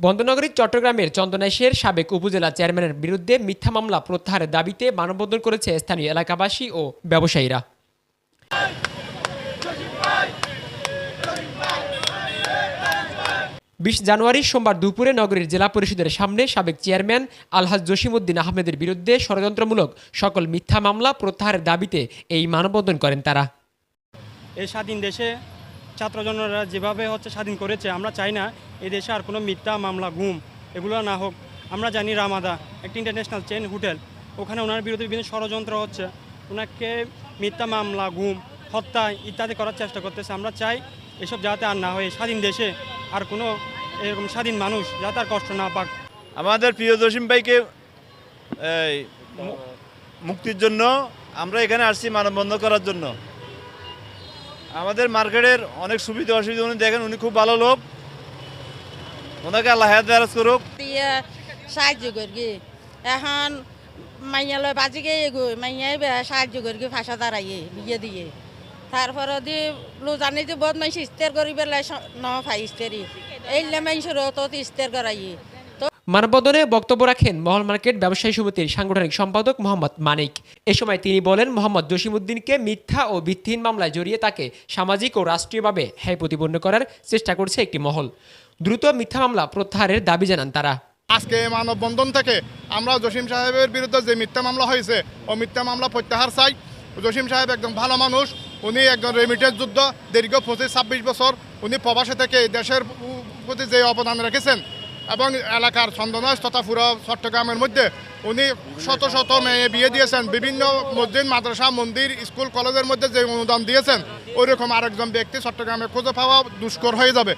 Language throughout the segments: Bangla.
বন্দরনগরী চট্টগ্রামের চন্দনাইশের সাবেক উপজেলা চেয়ারম্যানের বিরুদ্ধে মিথ্যা মামলা প্রত্যাহারের দাবিতে মানববন্ধন করেছে স্থানীয় এলাকাবাসী ও ব্যবসায়ীরা। 20 জানুয়ারি সোমবার দুপুরে নগরীর জেলা পরিষদের সামনে সাবেক চেয়ারম্যান আলহাজ জসিমউদ্দিন আহমেদের বিরুদ্ধে ষড়যন্ত্রমূলক সকল মিথ্যা মামলা প্রত্যাহারের দাবিতে এই মানববন্ধন করেন তারা। এই স্বাধীন দেশে ছাত্রজনরা যেভাবে স্বাধীন করেছে, আমরা চাই না এই দেশে আর কোনো মিথ্যা মামলা, গুম এগুলো না হোক। আমরা জানি রামাদা একটি ইন্টারন্যাশনাল চেন হোটেল, ওখানে ওনার বিরুদ্ধে বিভিন্ন ষড়যন্ত্র হচ্ছে, ওনাকে মিথ্যা মামলা, গুম, হত্যা ইত্যাদি করার চেষ্টা করতেছে। আমরা চাই এসব যাতে আর না হয়, স্বাধীন দেশে আর কোনো এরকম স্বাধীন মানুষ যাতে আর কষ্ট না পাক। আমাদের প্রিয় জসিম ভাইকে মুক্তির জন্য আমরা এখানে আসছি মানববন্ধন করার জন্য। আমাদের মার্কেটের অনেক সুবিধা অসুবিধা উনি দেখেন, উনি খুব ভালো লোক, ওনাকে আল্লাহ হায়াত দারাজ করুক। সাহায্য করি এখন মাইয়ালয় বাজি গিয়ে মাইয়াই সাহায্য করি ভাষা দাঁড়াইয়ে বিয়ে দিয়ে, তারপরে দি লোজানি যে বহুত মাইস ইস্তের করি বেলা ন ফাই ইস্তেরি এইলে মাইসের তো ইস্তের করাইয়ে। মানববন্ধনে বক্তব্য রাখেন মহল মার্কেট ব্যবসায়ী সমিতির সাংগঠনিক সম্পাদক মোহাম্মদ মানিক। এ সময় তিনি বলেন, মোহাম্মদ জসিমউদ্দিনকে মিথ্যা ও ভিত্তিহীন মামলায় জড়িয়ে তাকে সামাজিক ও রাষ্ট্রীয়ভাবে হ্যায় প্রতিপন্ন করার চেষ্টা করছে একটি মহল। দ্রুত মিথ্যা মামলা প্রত্যাহারের দাবি জানান তারা। আজকে মানববন্ধন থেকে আমরা জসিম সাহেবের বিরুদ্ধে যে মিথ্যা মামলা হয়েছে ও মিথ্যা মামলা প্রত্যাহার চাই। জসিম সাহেব একজন ভালো মানুষ, উনি একজন রেমিটেন্স যোদ্ধ, দীর্ঘ 25-26 বছর উনি প্রবাসে থেকে দেশের প্রতি যে অবদান রেখেছেন এবং এলাকার চন্দনাইশ তথা পুরো চট্টগ্রামের মধ্যে উনি শত শত মেয়ে বিয়ে দিয়েছেন, বিভিন্ন মসজিদ, মাদ্রাসা, মন্দির, স্কুল, কলেজের মধ্যে যে অনুদান দিয়েছেন, ওইরকম আরেকজন ব্যক্তি চট্টগ্রামে খুঁজে পাওয়া দুষ্কর হয়ে যাবে।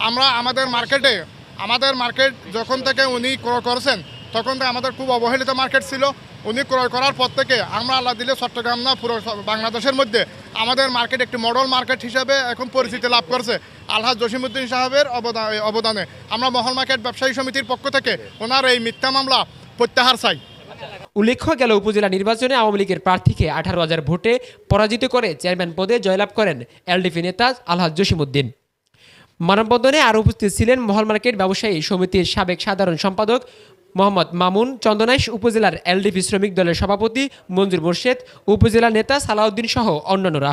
আমরা আমাদের মার্কেট যখন থেকে উনি ক্রয় করেছেন তখন থেকে আমাদের খুব অবহেলিত মার্কেট ছিল। উনি ক্রয় করার পর থেকে আমরা আল্লাহ দিলে চট্টগ্রাম না পুরো বাংলাদেশের মধ্যে আমাদের মার্কেট একটি মডেল মার্কেট হিসাবে এখন পরিচিতি লাভ করছে আলহাজ জসিমউদ্দিন সাহেবের অবদানে। আমরা মহল মার্কেট ব্যবসায়ী সমিতির পক্ষ থেকে ওনার এই মিথ্যা মামলা প্রত্যাহার চাই। উল্লেখ্য, গেল উপজেলা নির্বাচনে আওয়ামী লীগের প্রার্থীকে 18,000 ভোটে পরাজিত করে চেয়ারম্যান পদে জয়লাভ করেন এলডিপি নেতা আলহাজ জসিমউদ্দিন। মানববন্ধনে আরও উপস্থিত ছিলেন মহল মার্কেট ব্যবসায়ী সমিতির সাবেক সাধারণ সম্পাদক মোহাম্মদ মামুন, চন্দনাইশ উপজেলার এলডিপি শ্রমিক দলের সভাপতি মঞ্জুর মোর্শেদ, উপজেলা নেতা সালাউদ্দিন সহ অন্যান্যরা।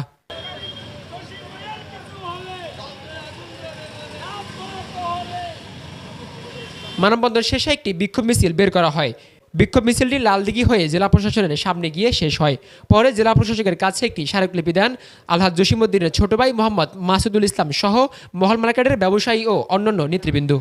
মানববন্ধন শেষে একটি বিক্ষোভ মিছিল বের করা হয়। বিক্ষোভ মিছিলটি লালদিঘি হয়ে জেলা প্রশাসনের সামনে গিয়ে শেষ হয়। পরে জেলা প্রশাসকের কাছে একটি স্মারকলিপি দেন আলহাজ জসিমউদ্দিনের ছোট ভাই মোহাম্মদ মাসুদুল ইসলাম সহ মহল মার্কেটের ব্যবসায়ী ও অন্যান্য নেতৃবৃন্দ।